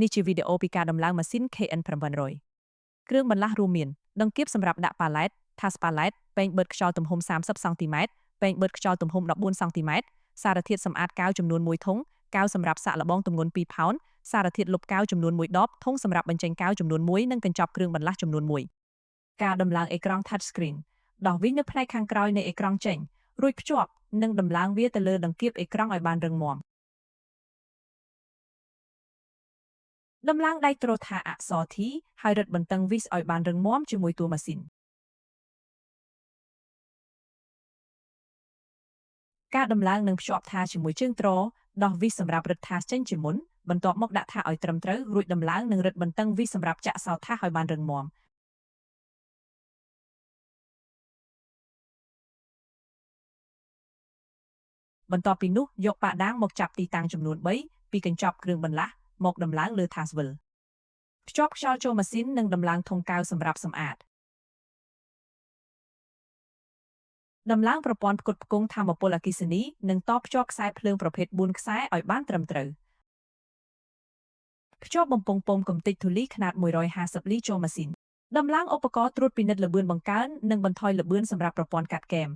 នេះជាវីដេអូពីការដំឡើងម៉ាស៊ីន KN900 គ្រឿងបន្លាស់រួមមានដង្គៀបសម្រាប់ដាក់ប៉ាឡេត ថាសប៉ាឡេត ពែងបឺតខ្យល់ទំហំ30សង់ទីម៉ែត្រ ពែងបឺតខ្យល់ទំហំ14សង់ទីម៉ែត្រ សារធាតុសម្អាតកៅចំនួន1ធុង កៅសម្រាប់សាកល្បងទម្ងន់2ផោន សារធាតុលុបកៅចំនួន1ដប ធុងសម្រាប់បញ្ចេញកៅចំនួន1និងកញ្ចប់គ្រឿងបន្លាស់ចំនួន1ការដំឡើងអេក្រង់ Touch Screen ដោះវិញនៅផ្នែកខាងក្រោយនៃអេក្រង់ចេញរួចភ្ជាប់និងដំឡើងវាទៅលើដង្គៀបអេក្រង់ឲ្យបានរឹងមាំដំឡើងដៃត្រួតថាអក្សរ T ហើយរឹតបន្តឹងវីសឲ្យបានរឹងមាំជាមួយតួម៉ាស៊ីនការដំឡើងនិងភ្ជាប់ថាជាមួយជើងទ្រដោះវីសសម្រាប់រឹតថាសចេញជាមុនបន្ទាប់មកដាក់ថាឲ្យត្រឹមត្រូវរួចដំឡើងនិងរឹតបន្តឹងវីសសម្រាប់ចាក់សោថាសឲ្យបានរឹងមាំបន្ទាប់ពីនោះយកប៉ាដាងមកចាប់ទីតាំងចំនួន3ពីកញ្ចប់គ្រឿងបន្លាស់មកដំឡើងលើថាសវិលភ្ជាប់ខ្យល់ចូលម៉ាស៊ីននិងដំឡើងធុងកៅសម្រាប់សម្អាតដំឡើងប្រព័ន្ធផ្គត់ផ្គង់ថាមពលអគ្គិសនីនិងតភ្ជាប់ខ្សែភ្លើងប្រភេទ4ខ្សែឲ្យបានត្រឹមត្រូវភ្ជាប់បំពង់ពុម្ពកំទេចធូលីខ្នាត150លីចូលម៉ាស៊ីនដំឡើងឧបករណ៍ត្រួតពិនិត្យល្បឿនបង្កើននិងបន្ថយល្បឿនសម្រាប់ប្រព័ន្ធកាត់គែម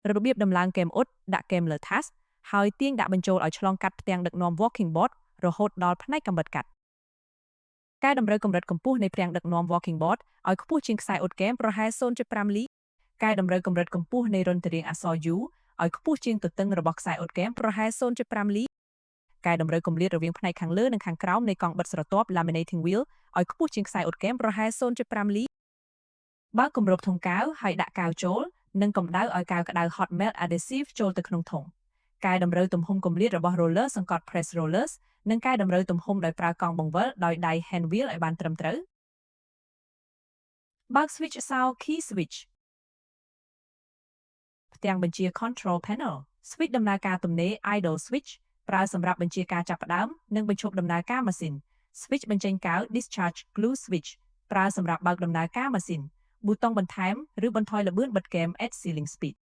របៀបដំឡើងគែមអ៊ុតដាក់គែមលើថាសហើយទាញដាក់បញ្ចូលឲ្យឆ្លងកាត់ផ្ទាំងដឹកនាំ walking board រហូតដល់ផ្នែកកាំបិតកាត់កែតម្រូវកម្រិតកម្ពស់នៃផ្ទាំងដឹកនាំ walking board ឲ្យខ្ពស់ជាងខ្សែអ៊ុតគែមប្រហែល 0.5 លីកែតម្រូវកម្រិតកម្ពស់នៃរន្ធរាងអក្សរ U ឲ្យខ្ពស់ជាងទទឹងរបស់ខ្សែអ៊ុតគែមប្រហែល 0.5 លីកែតម្រូវគម្លាតរវាងផ្នែកខាងលើនិងខាងក្រោមនៃកង់បិទស្រទាប់ laminating wheel ឲ្យខ្ពស់ជាងខ្សែអ៊ុតគែមប្រហែល 0.5 លីបើកគម្របធុងកៅហើយដាក់កៅចូលនិងកម្ដៅឲ្យកៅក្ដៅ hot melt adhesive ចូលទៅក្នុងធុងកែតម្រូវទំហំគម្លាតរបស់ roller សង្កត់ press rollers និងកែតម្រូវទំហំដោយប្រើកង់បង្វិលដោយដៃ hand wheel ឲ្យបានត្រឹមត្រូវបើក switch សោ key switch ផ្ទាំងបញ្ជា control panel switch ដំណើរការទំនេរ idle switch ប្រើសម្រាប់បញ្ជាការចាប់ផ្ដើមនិងបញ្ឈប់ដំណើរការម៉ាស៊ីន switch បញ្ចេញកៅ discharge glue switch ប្រើសម្រាប់បើកដំណើរការម៉ាស៊ីនប៊ូតុងបន្ថែមឬបន្ថយល្បឿនបិទគែម add ceiling speed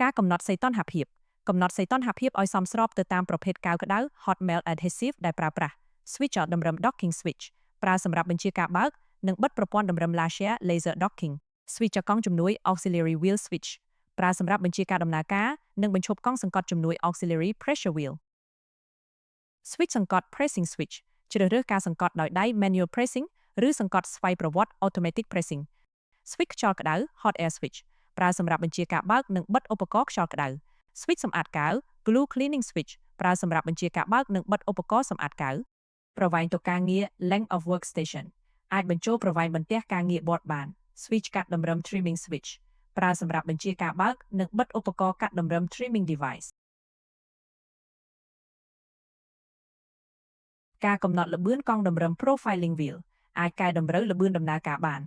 ការកំណត់សីតុណ្ហភាពកំណត់សីតុណ្ហភាពឲ្យសមស្របទៅតាមប្រភេទកៅក្ដៅ hot melt adhesive ដែលប្រើប្រាស់ switch តម្រឹម docking switch ប្រើសម្រាប់បញ្ជាការបើកនិងបិទប្រព័ន្ធតម្រឹម Laser laser docking switch កង់ជំនួយ auxiliary wheel switch ប្រើសម្រាប់បញ្ជាការដំណើរការនិងបញ្ឈប់កង់សង្កត់ជំនួយ auxiliary pressure wheel switch សង្កត់ pressing switch ជ្រើសរើសការសង្កត់ដោយដៃ manual pressing ឬសង្កត់ស្វ័យប្រវត្តិ automatic pressing switch ខ្យល់ក្ដៅ hot air switch ប្រើសម្រាប់បញ្ជាការបើកនិងបិទឧបករណ៍ខ្យល់ក្ដៅ switch សម្អាតកៅ glue cleaning switch ប្រើសម្រាប់បញ្ជាការបើកនិងបិទឧបករណ៍សម្អាតកៅប្រវែងតុការងារ length of workstation អាចបញ្ចូលប្រវែងបន្ទះការងារបត់បាន switch កាត់តម្រឹម trimming switch ប្រើសម្រាប់បញ្ជាការបើកនិងបិទឧបករណ៍កាត់តម្រឹម trimming device ការកំណត់ល្បឿនកង់តម្រឹម profiling wheel អាចកែតម្រូវល្បឿនដំណើរការបាន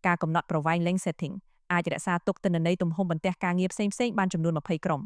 ការកំណត់ប្រវែង length setting អាចរក្សាទុកទិន្នន័យទំហំបន្ទះការងារផ្សេងៗបានចំនួន20ក្រុម